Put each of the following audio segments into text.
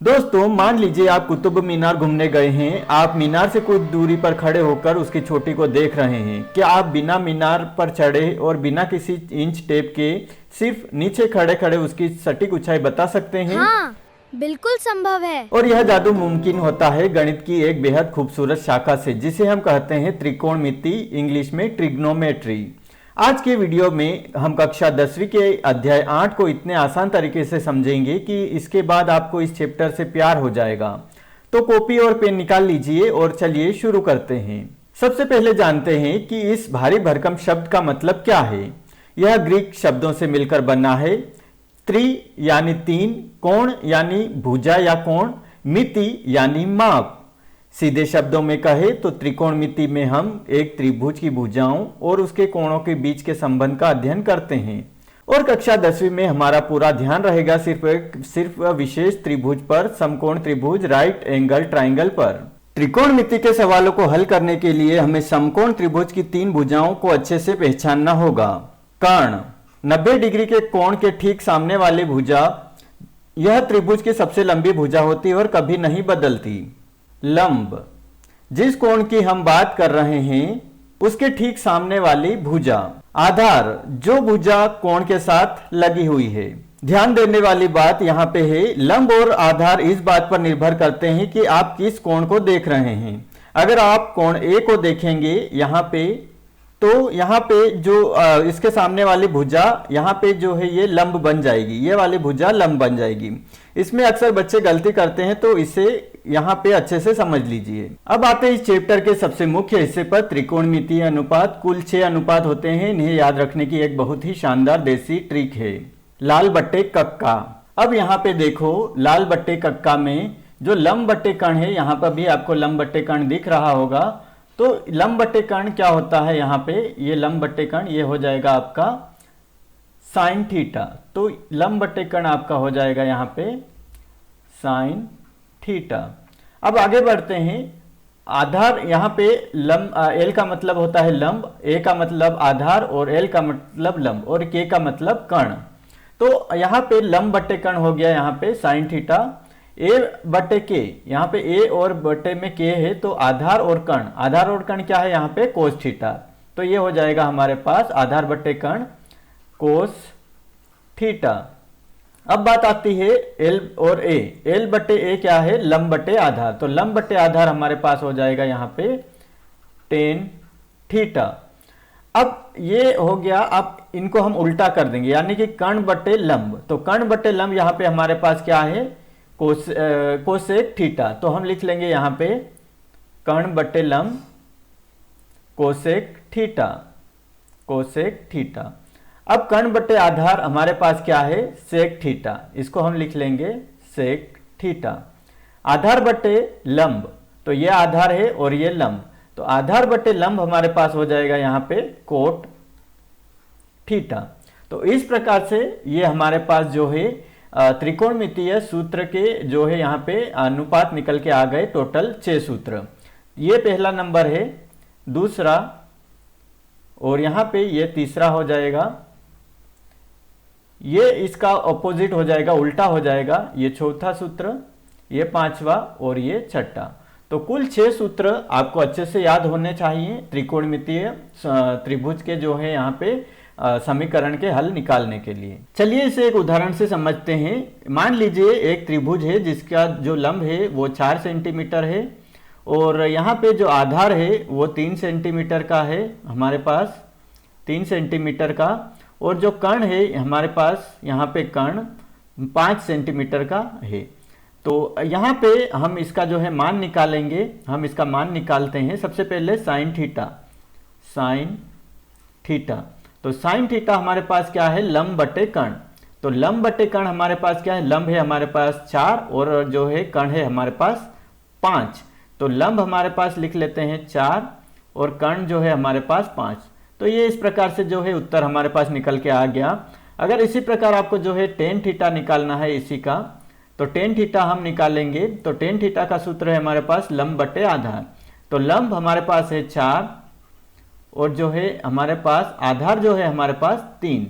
दोस्तों, मान लीजिए आप कुतुब मीनार घूमने गए हैं। आप मीनार से कुछ दूरी पर खड़े होकर उसकी चोटी को देख रहे हैं। क्या आप बिना मीनार पर चढ़े और बिना किसी इंच टेप के सिर्फ नीचे खड़े खड़े उसकी सटीक ऊंचाई बता सकते हैं? हाँ, बिल्कुल संभव है। और यह जादू मुमकिन होता है गणित की एक बेहद खूबसूरत शाखा से, जिसे हम कहते हैं त्रिकोणमिति, इंग्लिश में ट्रिग्नोमेट्री। आज के वीडियो में हम कक्षा 10वीं के अध्याय 8 को इतने आसान तरीके से समझेंगे कि इसके बाद आपको इस चैप्टर से प्यार हो जाएगा। तो कॉपी और पेन निकाल लीजिए और चलिए शुरू करते हैं। सबसे पहले जानते हैं कि इस भारी भरकम शब्द का मतलब क्या है। यह ग्रीक शब्दों से मिलकर बना है। त्रि यानी तीन, कोण यानी भुजा या कोण, मिति यानी माप। सीधे शब्दों में कहे तो त्रिकोणमिति में हम एक त्रिभुज की भुजाओं और उसके कोणों के बीच के संबंध का अध्ययन करते हैं। और कक्षा 10वीं में हमारा पूरा ध्यान रहेगा सिर्फ विशेष त्रिभुज पर, समकोण त्रिभुज, राइट एंगल ट्राइंगल पर। त्रिकोणमिति के सवालों को हल करने के लिए हमें समकोण त्रिभुज की तीन भुजाओं को अच्छे से पहचानना होगा। कर्ण 90 डिग्री के कोण के ठीक सामने वाली भुजा यह त्रिभुज की सबसे लंबी भुजा होती है और कभी नहीं बदलती। लंब जिस कोण की हम बात कर रहे हैं उसके ठीक सामने वाली भुजा। आधार जो भुजा कोण के साथ लगी हुई है। ध्यान देने वाली बात यहाँ पे है, लंब और आधार इस बात पर निर्भर करते हैं कि आप किस कोण को देख रहे हैं। अगर आप कोण ए को देखेंगे यहाँ पे, तो यहाँ पे जो इसके सामने वाली भुजा यहाँ पे जो है ये लंब बन जाएगी, ये वाली भुजा लंब बन जाएगी। इसमें अक्सर बच्चे गलती करते हैं, तो इसे यहाँ पे अच्छे से समझ लीजिए। अब आते हैं इस चैप्टर के सबसे मुख्य हिस्से पर, त्रिकोणमितीय अनुपात। कुल 6 अनुपात होते हैं। इन्हें याद रखने की एक बहुत ही शानदार देसी ट्रिक है, लाल बट्टे कक्का। अब यहाँ पे देखो, लाल बट्टे कक्का में जो लंब बट्टे कर्ण है, यहाँ पर भी आपको लंब बट्टे कर्ण दिख रहा होगा। तो लंब बट्टे कर्ण क्या होता है, यहाँ पे ये लंब बट्टे कर्ण ये हो जाएगा आपका साइन थीटा। तो लंब बट्टे कर्ण आपका हो जाएगा यहाँ पे साइन थीटा। अब आगे बढ़ते हैं। आधार यहाँ पे लंब, एल का मतलब होता है लंब, ए का मतलब आधार और एल का मतलब लंब और के का मतलब कर्ण। तो यहाँ पे लंब बट्टे कर्ण हो गया यहाँ पे साइन थीटा। ए बटे के, यहाँ पे ए और बटे में के है, तो आधार और कर्ण, आधार और कर्ण क्या है यहाँ पे कोस थीटा। तो ये हो जाएगा हमारे पास आधार बटे कर्ण कोस थीटा। अब बात आती है एल और ए। एल बटे ए क्या है, लंब बटे आधार। तो लंब बटे आधार हमारे पास हो जाएगा यहाँ पे टेन थीटा। अब ये हो गया। अब इनको हम उल्टा कर देंगे, यानी कि कर्ण बटे लंब। तो कर्ण बटे लंब यहाँ पे हमारे पास क्या है, कोसेक थीटा। तो हम लिख लेंगे यहाँ पे कर्ण बटे लंब कोसेक थीटा, कोसेक थीटा। अब कर्ण बटे आधार हमारे पास क्या है, सेक थीटा। इसको हम लिख लेंगे सेक थीटा। आधार बटे लंब, तो ये आधार है और ये लंब, तो आधार बटे लंब हमारे पास हो जाएगा यहाँ पे कोट थीटा। तो इस प्रकार से ये हमारे पास जो है त्रिकोणमितीय सूत्र के जो है यहाँ पे अनुपात निकल के आ गए। टोटल 6 सूत्र। ये पहला नंबर है, दूसरा, और यहाँ पे ये तीसरा हो जाएगा। ये इसका ऑपोजिट हो जाएगा, उल्टा हो जाएगा। ये चौथा सूत्र, ये पांचवा और ये छठा। तो कुल 6 सूत्र आपको अच्छे से याद होने चाहिए त्रिकोणमितीय त्रिभुज के जो है यहाँ पे समीकरण के हल निकालने के लिए। चलिए इसे एक उदाहरण से समझते हैं। मान लीजिए एक त्रिभुज है जिसका जो लंब है वो 4 सेंटीमीटर है और यहाँ पे जो आधार है वो 3 सेंटीमीटर का है हमारे पास, 3 सेंटीमीटर का। और जो कर्ण है हमारे पास यहाँ पे कर्ण 5 सेंटीमीटर का है। तो यहाँ पे हम इसका जो है मान निकालेंगे। हम इसका मान निकालते हैं। सबसे पहले साइन थीटा, साइन थीटा। तो साइन थीटा हमारे पास क्या है, लंब बटे कर्ण। तो लंब बटे कर्ण हमारे पास क्या है, लंब है हमारे पास 4 और जो है कर्ण है हमारे पास 5। तो लंब हमारे पास लिख लेते हैं 4 और कर्ण जो है हमारे पास 5। तो ये इस प्रकार से जो है उत्तर हमारे पास निकल के आ गया। अगर इसी प्रकार आपको जो है टेन थीटा निकालना है इसी का, तो टेन थीटा हम निकालेंगे। तो टेन थीटा का सूत्र है हमारे पास लंब बटे आधार। तो लंब हमारे पास है 4 और जो है हमारे पास आधार जो है हमारे पास 3।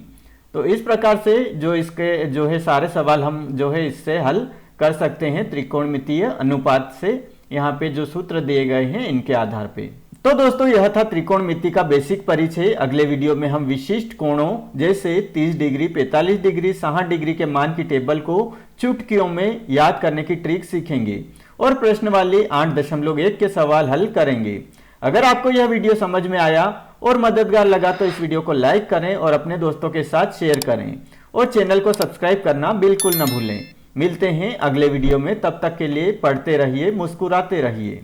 तो इस प्रकार से जो इसके जो है सारे सवाल हम जो है इससे हल कर सकते हैं त्रिकोणमितीय अनुपात से। यहाँ पे जो सूत्र दिए गए हैं इनके आधार पे। तो दोस्तों यह था त्रिकोणमिति का बेसिक परिचय। अगले वीडियो में हम विशिष्ट कोणों जैसे 30 डिग्री, 45 डिग्री, 60 डिग्री के मान की टेबल को चुटकियों में याद करने की ट्रिक सीखेंगे और प्रश्न वाले 8.1 के सवाल हल करेंगे। अगर आपको यह वीडियो समझ में आया और मददगार लगा तो इस वीडियो को लाइक करें और अपने दोस्तों के साथ शेयर करें और चैनल को सब्सक्राइब करना बिल्कुल न भूलें। मिलते हैं अगले वीडियो में, तब तक के लिए पढ़ते रहिए, मुस्कुराते रहिए।